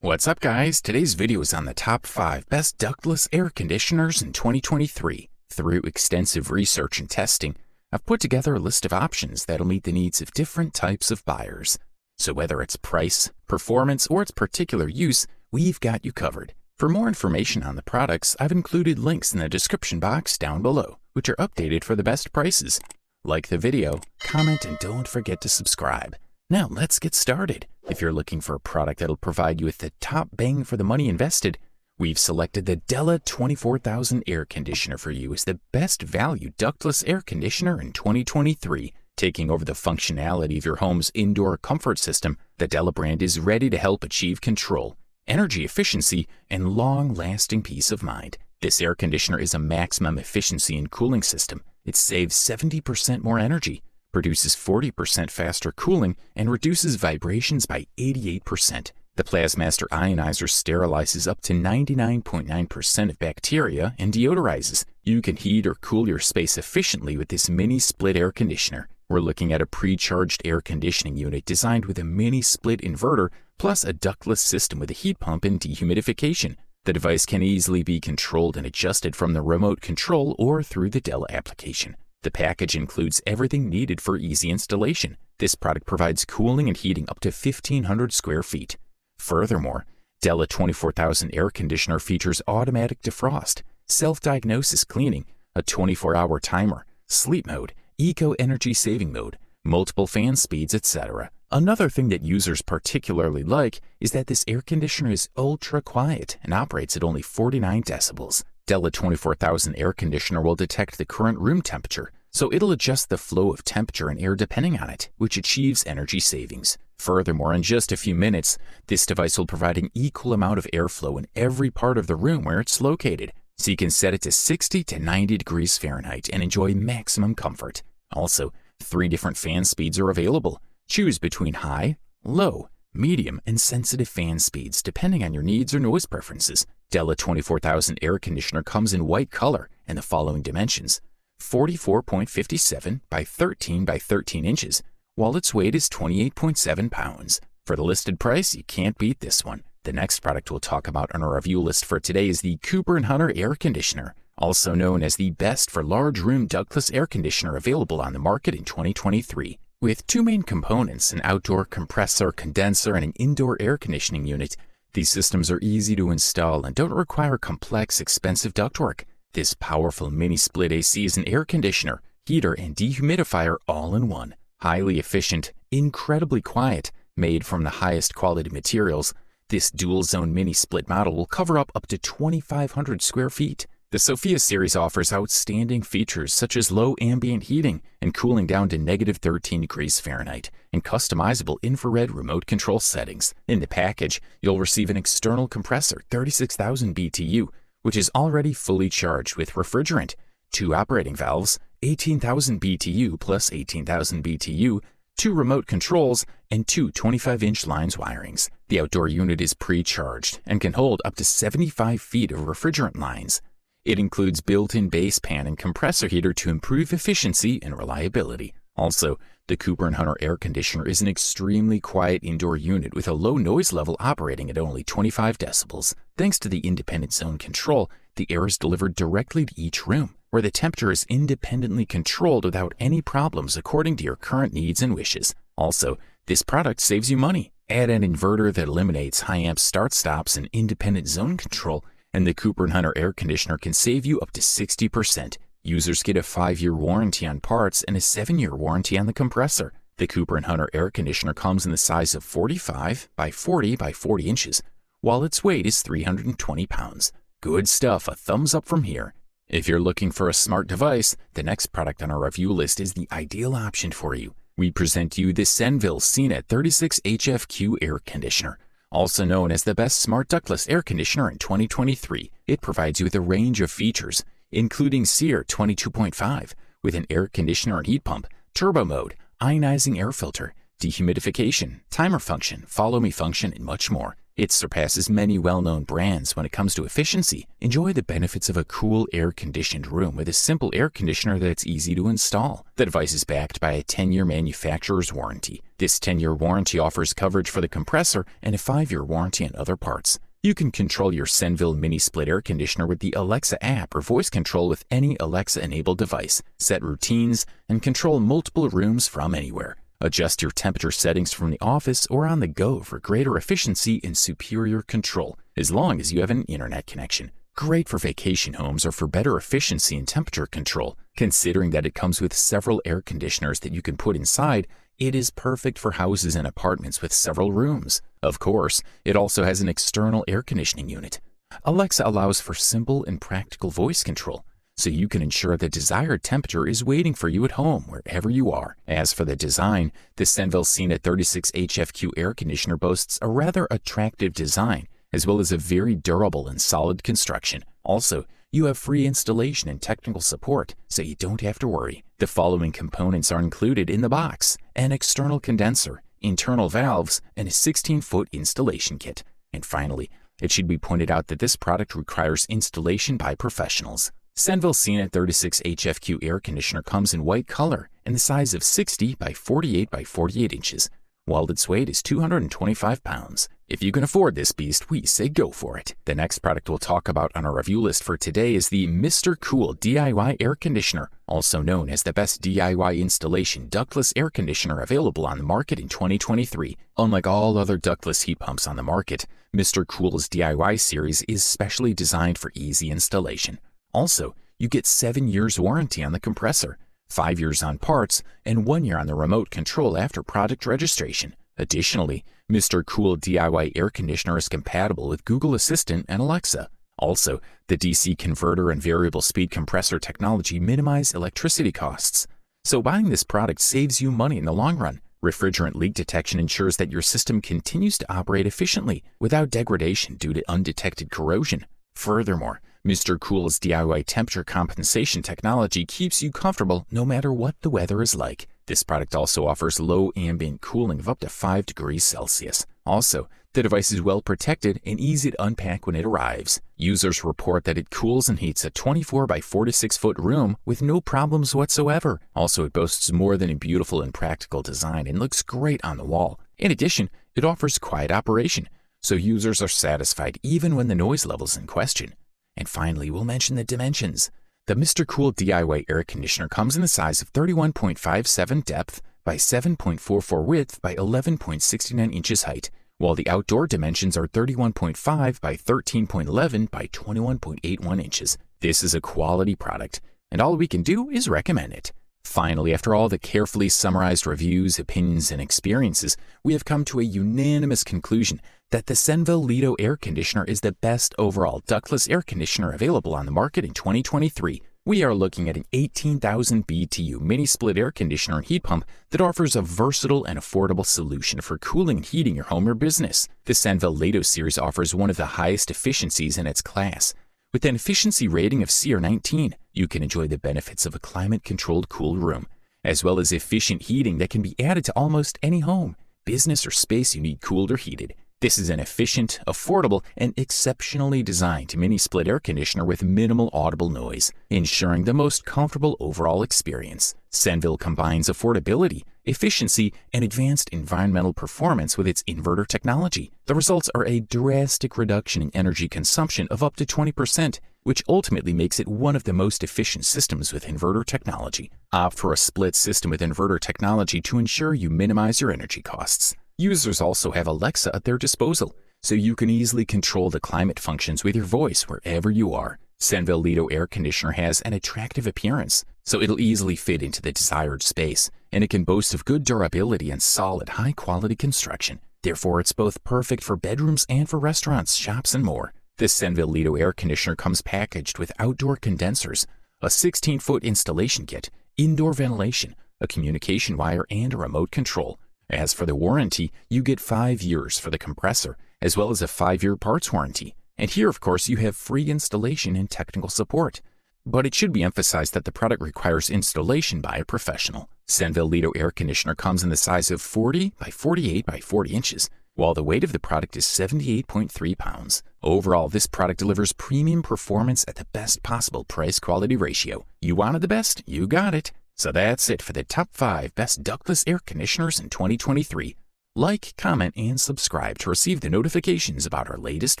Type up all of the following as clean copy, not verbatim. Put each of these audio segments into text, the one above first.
What's up, guys? Today's video is on the top 5 best ductless air conditioners in 2023. Through extensive research and testing, I've put together a list of options that'll meet the needs of different types of buyers. So whether it's price, performance, or its particular use, we've got you covered. For more information on the products, I've included links in the description box down below, which are updated for the best prices. Like the video, comment, and don't forget to subscribe. Now let's get started. If you're looking for a product that'll provide you with the top bang for the money invested, we've selected the DELLA 24,000 air conditioner for you as the best value ductless air conditioner in 2023. Taking over the functionality of your home's indoor comfort system, the DELLA brand is ready to help achieve control, energy efficiency, and long-lasting peace of mind. This air conditioner is a maximum efficiency and cooling system. It saves 70% more energy, produces 40% faster cooling, and reduces vibrations by 88%. The Plasmaster Ionizer sterilizes up to 99.9% of bacteria and deodorizes. You can heat or cool your space efficiently with this mini split air conditioner. We're looking at a pre-charged air conditioning unit designed with a mini split inverter plus a ductless system with a heat pump and dehumidification. The device can easily be controlled and adjusted from the remote control or through the DELLA application. The package includes everything needed for easy installation. This product provides cooling and heating up to 1,500 square feet. Furthermore, DELLA 24,000 air conditioner features automatic defrost, self-diagnosis cleaning, a 24-hour timer, sleep mode, eco-energy saving mode, multiple fan speeds, etc. Another thing that users particularly like is that this air conditioner is ultra quiet and operates at only 49 decibels. DELLA 24,000 air conditioner will detect the current room temperature, so it'll adjust the flow of temperature and air depending on it, which achieves energy savings. Furthermore, in just a few minutes, this device will provide an equal amount of airflow in every part of the room where it's located, so you can set it to 60 to 90 degrees Fahrenheit and enjoy maximum comfort. Also, 3 different fan speeds are available. Choose between high, low, medium, and sensitive fan speeds depending on your needs or noise preferences. DELLA 24,000 air conditioner comes in white color and the following dimensions: 44.57 by 13 by 13 inches, while its weight is 28.7 pounds. For the listed price, you can't beat this one. The next product we'll talk about on our review list for today is the Cooper & Hunter air conditioner, also known as the best for large room ductless air conditioner available on the market in 2023. With 2 main components, an outdoor compressor, condenser, and an indoor air conditioning unit, these systems are easy to install and don't require complex, expensive ductwork. This powerful mini-split AC is an air conditioner, heater, and dehumidifier all in one. Highly efficient, incredibly quiet, made from the highest quality materials, this dual-zone mini-split model will cover up to 2,500 square feet. The Sophia series offers outstanding features such as low ambient heating and cooling down to -13 degrees Fahrenheit and customizable infrared remote control settings. In the package, you'll receive an external compressor, 36,000 BTU, which is already fully charged with refrigerant, 2 operating valves, 18,000 BTU plus 18,000 BTU, 2 remote controls, and 2 25-inch lines wirings. The outdoor unit is pre-charged and can hold up to 75 feet of refrigerant lines. It includes built-in base pan and compressor heater to improve efficiency and reliability. Also, the Cooper & Hunter air conditioner is an extremely quiet indoor unit with a low noise level operating at only 25 decibels. Thanks to the independent zone control, the air is delivered directly to each room, where the temperature is independently controlled without any problems according to your current needs and wishes. Also, this product saves you money. Add an inverter that eliminates high-amp start-stops and independent zone control, and the Cooper & Hunter air conditioner can save you up to 60%. Users get a 5-year warranty on parts and a 7-year warranty on the compressor. The Cooper & Hunter air conditioner comes in the size of 45 by 40 by 40 inches, while its weight is 320 pounds. Good stuff, a thumbs up from here. If you're looking for a smart device, the next product on our review list is the ideal option for you. We present to you the Senville CNET 36 HFQ air conditioner. Also known as the best smart ductless air conditioner in 2023, it provides you with a range of features, including SEER 22.5 with an air conditioner and heat pump, turbo mode, ionizing air filter, dehumidification, timer function, follow me function, and much more. It surpasses many well-known brands when it comes to efficiency. Enjoy the benefits of a cool, air-conditioned room with a simple air conditioner that's easy to install. The device is backed by a 10-year manufacturer's warranty. This 10-year warranty offers coverage for the compressor and a 5-year warranty on other parts. You can control your Senville mini split air conditioner with the Alexa app or voice control with any Alexa-enabled device. Set routines and control multiple rooms from anywhere. Adjust your temperature settings from the office or on the go for greater efficiency and superior control, as long as you have an internet connection. Great for vacation homes or for better efficiency and temperature control. Considering that it comes with several air conditioners that you can put inside, it is perfect for houses and apartments with several rooms. Of course, it also has an external air conditioning unit. Alexa allows for simple and practical voice control, so you can ensure the desired temperature is waiting for you at home wherever you are. As for the design, the Senville SEER 36 HFQ air conditioner boasts a rather attractive design, as well as a very durable and solid construction. Also, you have free installation and technical support, so you don't have to worry. The following components are included in the box: an external condenser, internal valves, and a 16-foot installation kit. And finally, it should be pointed out that this product requires installation by professionals. Senville SEER 36 HFQ air conditioner comes in white color in the size of 60 by 48 by 48 inches, while its weight is 225 pounds. If you can afford this beast, we say go for it. The next product we'll talk about on our review list for today is the Mr. Cool DIY air conditioner, also known as the best DIY installation ductless air conditioner available on the market in 2023. Unlike all other ductless heat pumps on the market, Mr. Cool's DIY series is specially designed for easy installation. Also, you get 7 years warranty on the compressor, 5 years on parts, and 1 year on the remote control after product registration. Additionally, Mr. Cool DIY air conditioner is compatible with Google Assistant and Alexa. Also, the DC converter and variable speed compressor technology minimize electricity costs, so buying this product saves you money in the long run. Refrigerant leak detection ensures that your system continues to operate efficiently without degradation due to undetected corrosion. Furthermore, Mr. Cool's DIY temperature compensation technology keeps you comfortable no matter what the weather is like. This product also offers low ambient cooling of up to 5 degrees Celsius. Also, the device is well protected and easy to unpack when it arrives. Users report that it cools and heats a 24 by 46 foot room with no problems whatsoever. Also, it boasts more than a beautiful and practical design and looks great on the wall. In addition, it offers quiet operation, so users are satisfied even when the noise level is in question. And finally, we'll mention the dimensions. The Mr. Cool DIY air conditioner comes in the size of 31.57 depth by 7.44 width by 11.69 inches height, while the outdoor dimensions are 31.5 by 13.11 by 21.81 inches. This is a quality product, and all we can do is recommend it. Finally, after all the carefully summarized reviews, opinions, and experiences, we have come to a unanimous conclusion that the Senville Lido air conditioner is the best overall ductless air conditioner available on the market in 2023. We are looking at an 18,000 BTU mini split air conditioner and heat pump that offers a versatile and affordable solution for cooling and heating your home or business. The Senville Lido series offers one of the highest efficiencies in its class. With an efficiency rating of SEER 19, you can enjoy the benefits of a climate-controlled cool room, as well as efficient heating that can be added to almost any home, business, or space you need cooled or heated. This is an efficient, affordable, and exceptionally designed mini-split air conditioner with minimal audible noise, ensuring the most comfortable overall experience. Senville combines affordability, efficiency, and advanced environmental performance with its inverter technology. The results are a drastic reduction in energy consumption of up to 20%, which ultimately makes it one of the most efficient systems with inverter technology. Opt for a split system with inverter technology to ensure you minimize your energy costs. Users also have Alexa at their disposal, so you can easily control the climate functions with your voice wherever you are. Senville Lido air conditioner has an attractive appearance, so it'll easily fit into the desired space, and it can boast of good durability and solid, high-quality construction. Therefore, it's both perfect for bedrooms and for restaurants, shops, and more. This Senville Lido air conditioner comes packaged with outdoor condensers, a 16-foot installation kit, indoor ventilation, a communication wire, and a remote control. As for the warranty, you get 5 years for the compressor, as well as a 5-year parts warranty. And here, of course, you have free installation and technical support. But it should be emphasized that the product requires installation by a professional. Senville Lido air conditioner comes in the size of 40 by 48 by 40 inches, while the weight of the product is 78.3 pounds. Overall, this product delivers premium performance at the best possible price-quality ratio. You wanted the best, you got it. So that's it for the top 5 best ductless air conditioners in 2023. Like, comment, and subscribe to receive the notifications about our latest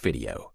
video.